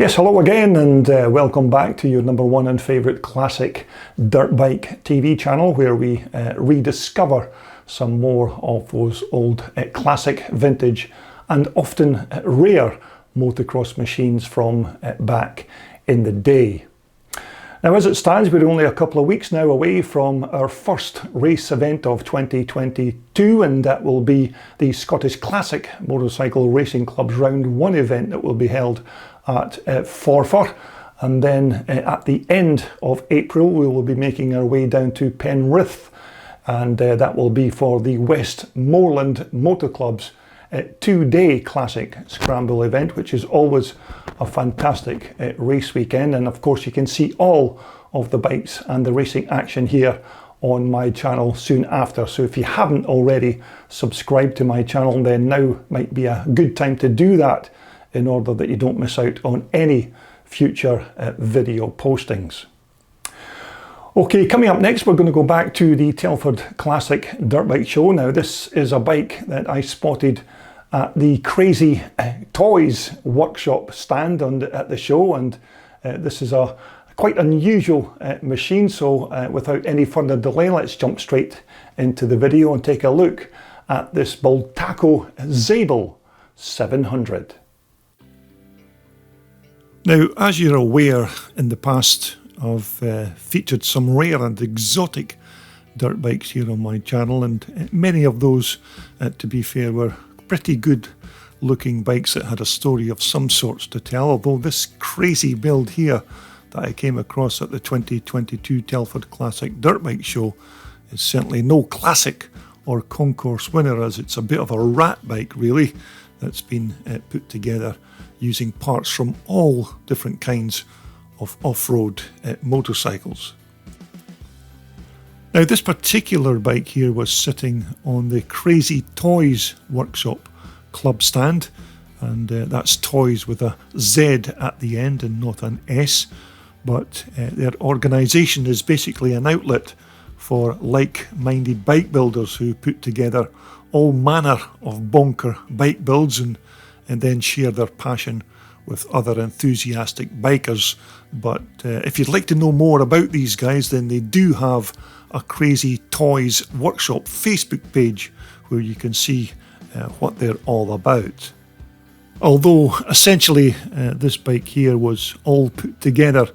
Yes, hello again, and welcome back to your number one and favourite classic dirt bike TV channel, where we rediscover some more of those old classic, vintage and often rare motocross machines from back in the day. Now, as it stands, we're only a couple of weeks now away from our first race event of 2022, and that will be the Scottish Classic Motorcycle Racing Club's Round 1 event that will be held at Forfar. And then at the end of April, we will be making our way down to Penrith, and that will be for the Westmoreland Motor Club's two-day classic scramble event, which is always a fantastic race weekend. And of course, you can see all of the bikes and the racing action here on my channel soon after. So if you haven't already subscribed to my channel, then now might be a good time to do that in order that you don't miss out on any future video postings. Okay, coming up next, we're going to go back to the Telford Classic Dirt Bike Show. Now, this is a bike that I spotted at the Cray Toyz Workshop stand at the show, and this is a quite unusual machine. So without any further delay, let's jump straight into the video and take a look at this Bultaco Zabel 700. Now, as you're aware, in the past I've featured some rare and exotic dirt bikes here on my channel, and many of those, to be fair, were pretty good looking bikes that had a story of some sorts to tell, although this crazy build here that I came across at the 2022 Telford Classic Dirt Bike Show is certainly no classic or concourse winner, as it's a bit of a rat bike really that's been put together using parts from all different kinds of off-road motorcycles. Now, this particular bike here was sitting on the Cray Toyz Workshop club stand, and that's Toys with a Z at the end and not an S, but their organisation is basically an outlet for like-minded bike builders who put together all manner of bonker bike builds and then share their passion with other enthusiastic bikers. But if you'd like to know more about these guys, then they do have a Cray Toyz Workshop Facebook page where you can see what they're all about. Although essentially this bike here was all put together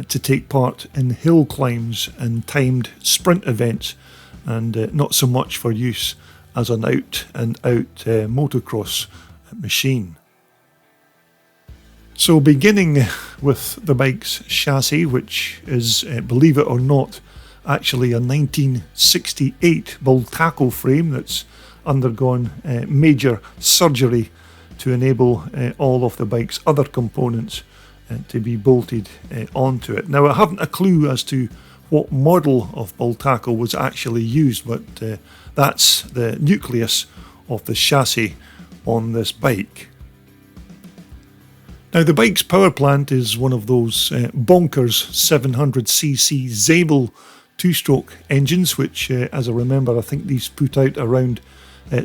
to take part in hill climbs and timed sprint events, and not so much for use as an out-and-out motocross machine. So beginning with the bike's chassis, which is, believe it or not, actually a 1968 Bultaco frame that's undergone major surgery to enable all of the bike's other components to be bolted onto it. Now, I haven't a clue as to what model of Bultaco was actually used, but that's the nucleus of the chassis on this bike. Now, the bike's power plant is one of those bonkers 700cc Zabel two-stroke engines, which, as I remember, I think these put out around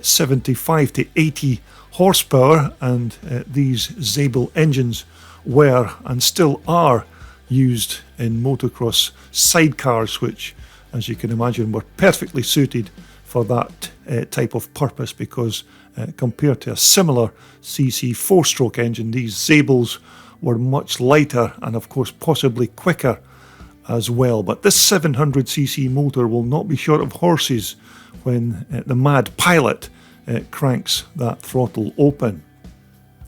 75 to 80 horsepower, and these Zabel engines were and still are used in motocross sidecars, which, as you can imagine, were perfectly suited for that type of purpose, because compared to a similar CC four-stroke engine, these Zabels were much lighter and of course possibly quicker as well. But this 700cc motor will not be short of horses when the mad pilot cranks that throttle open.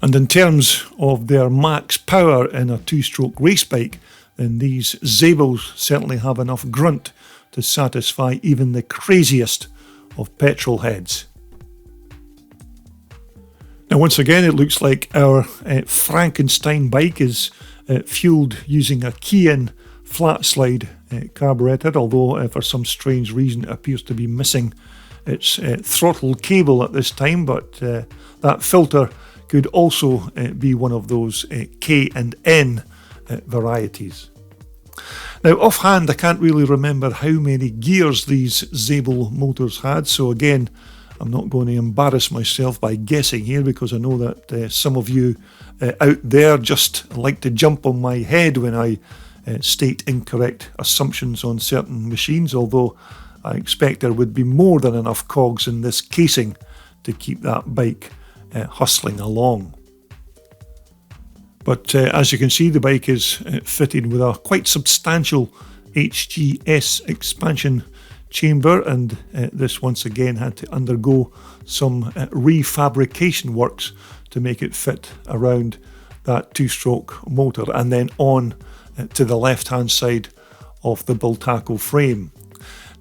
And in terms of their max power in a two-stroke race bike, then these Zabels certainly have enough grunt to satisfy even the craziest of petrol heads. Now, once again, it looks like our Frankenstein bike is fueled using a key-in flat slide carburetor, although for some strange reason it appears to be missing its throttle cable at this time, but that filter could also be one of those K and N varieties. Now, offhand, I can't really remember how many gears these Zabel motors had, so again, I'm not going to embarrass myself by guessing here, because I know that some of you out there just like to jump on my head when I state incorrect assumptions on certain machines, although I expect there would be more than enough cogs in this casing to keep that bike hustling along. But as you can see, the bike is fitted with a quite substantial HGS expansion chamber, and this once again had to undergo some refabrication works to make it fit around that two-stroke motor and then on to the left-hand side of the Bultaco frame.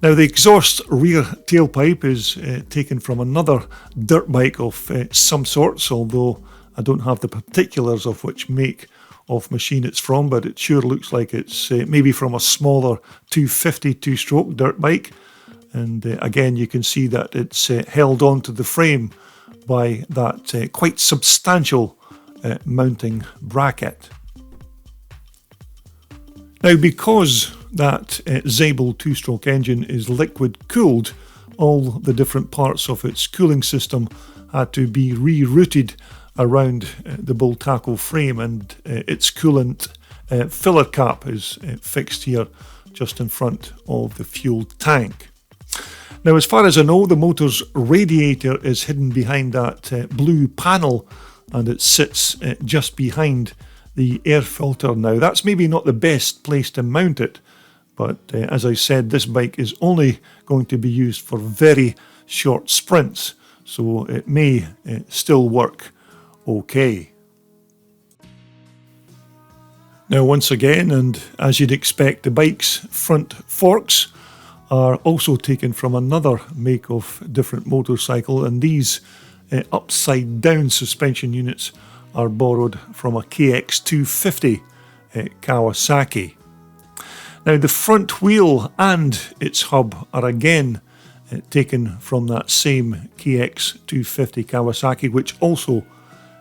Now, the exhaust rear tailpipe is taken from another dirt bike of some sorts, although I don't have the particulars of which make of machine it's from, but it sure looks like it's maybe from a smaller 250 two-stroke dirt bike. And again, you can see that it's held onto the frame by that quite substantial mounting bracket. Now, because that Zabel two-stroke engine is liquid cooled, all the different parts of its cooling system had to be rerouted around the Bultaco frame, and its coolant filler cap is fixed here just in front of the fuel tank. Now, as far as I know, the motor's radiator is hidden behind that blue panel, and it sits just behind the air filter. Now, that's maybe not the best place to mount it, but as I said, this bike is only going to be used for very short sprints, so it may still work okay. Now, once again, and as you'd expect, the bike's front forks are also taken from another make of different motorcycle, and these upside down suspension units are borrowed from a KX250 Kawasaki. Now, the front wheel and its hub are again taken from that same KX250 Kawasaki, which also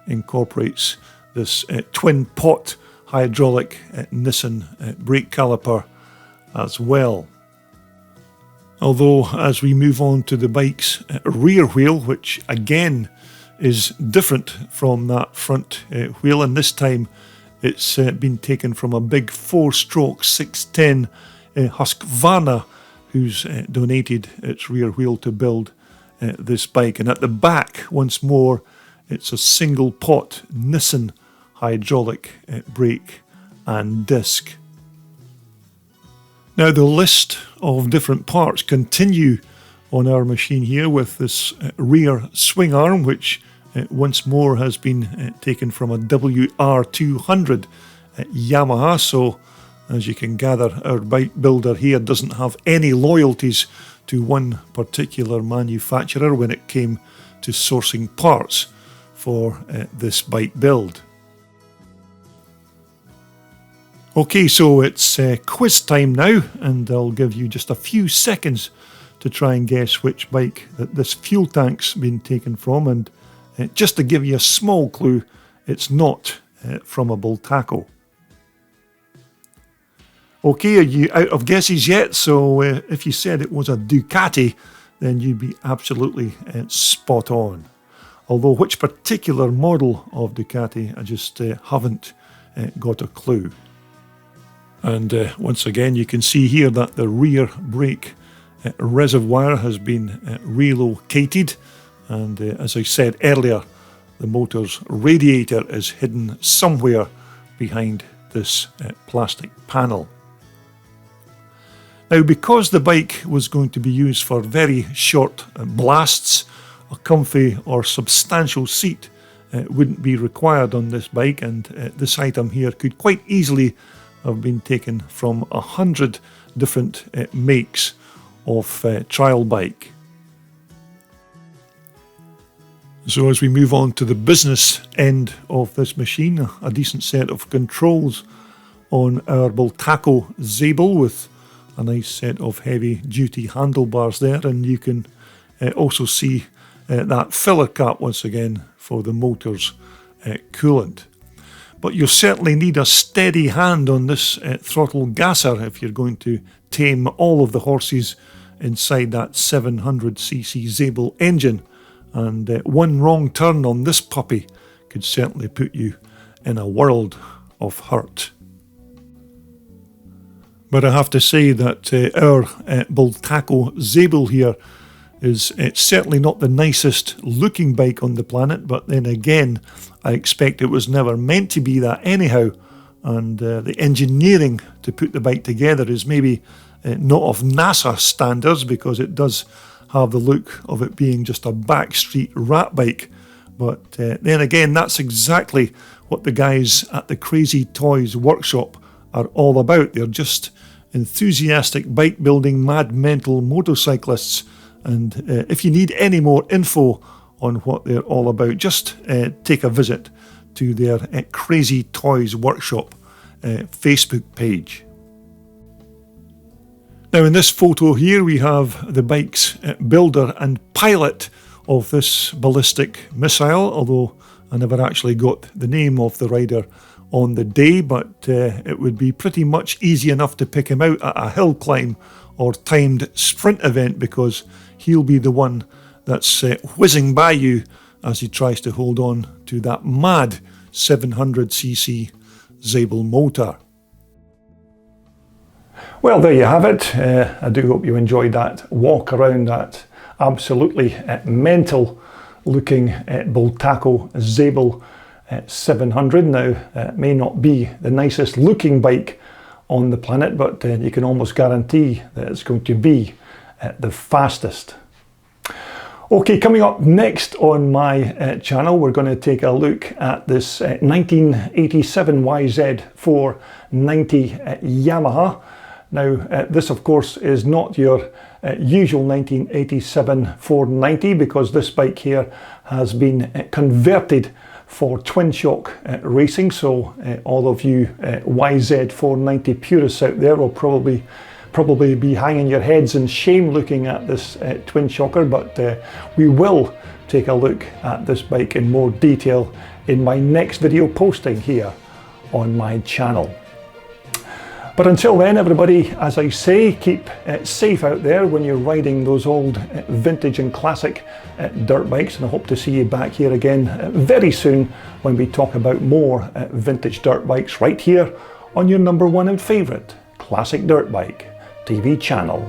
incorporates this twin pot hydraulic Nissan brake caliper as well. Although, as we move on to the bike's rear wheel, which again is different from that front wheel, and this time it's been taken from a big 4-stroke 610 Husqvarna, who's donated its rear wheel to build this bike. And at the back, once more, it's a single pot Nissan hydraulic brake and disc. Now, the list of different parts continue on our machine here with this rear swing arm, which once more has been taken from a WR200 Yamaha. So, as you can gather, our bike builder here doesn't have any loyalties to one particular manufacturer when it came to sourcing parts for this bike build. Okay, so it's quiz time now, and I'll give you just a few seconds to try and guess which bike that this fuel tank's been taken from, and just to give you a small clue, it's not from a Bultaco. Okay, are you out of guesses yet? So if you said it was a Ducati, then you'd be absolutely spot on. Although which particular model of Ducati, I just haven't got a clue. And once again, you can see here that the rear brake reservoir has been relocated. And as I said earlier, the motor's radiator is hidden somewhere behind this plastic panel. Now, because the bike was going to be used for very short blasts, a comfy or substantial seat wouldn't be required on this bike, and this item here could quite easily have been taken from 100 different makes of trial bike. So as we move on to the business end of this machine, a decent set of controls on our Bultaco Zabel with a nice set of heavy duty handlebars there, and you can also see that filler cap once again for the motor's coolant. But you'll certainly need a steady hand on this throttle gasser if you're going to tame all of the horses inside that 700cc Zabel engine. and one wrong turn on this puppy could certainly put you in a world of hurt. But I have to say that our Bultaco Zabel here is certainly not the nicest looking bike on the planet, but then again, I expect it was never meant to be that anyhow, and the engineering to put the bike together is maybe not of NASA standards, because it does have the look of it being just a backstreet rat bike. But then again, that's exactly what the guys at the Cray Toyz Workshop are all about. They're just enthusiastic bike building mad mental motorcyclists, and if you need any more info on what they're all about, just take a visit to their Cray Toyz Workshop Facebook page. Now in this photo here we have the bike's builder and pilot of this ballistic missile, although I never actually got the name of the rider on the day, but it would be pretty much easy enough to pick him out at a hill climb or timed sprint event, because he'll be the one that's whizzing by you as he tries to hold on to that mad 700cc Zabel motor. Well, there you have it. I do hope you enjoyed that walk around that absolutely mental looking Bultaco Zabel 700. Now, it may not be the nicest looking bike on the planet, but you can almost guarantee that it's going to be the fastest. Okay, coming up next on my channel, we're going to take a look at this 1987 YZ490 Yamaha. Now, this of course is not your usual 1987 490, because this bike here has been converted for twin shock racing. So all of you YZ490 purists out there will probably be hanging your heads in shame looking at this twin shocker, but we will take a look at this bike in more detail in my next video posting here on my channel. But until then, everybody, as I say, keep safe out there when you're riding those old vintage and classic dirt bikes, and I hope to see you back here again very soon when we talk about more vintage dirt bikes right here on your #1 and favourite classic dirt bike TV channel.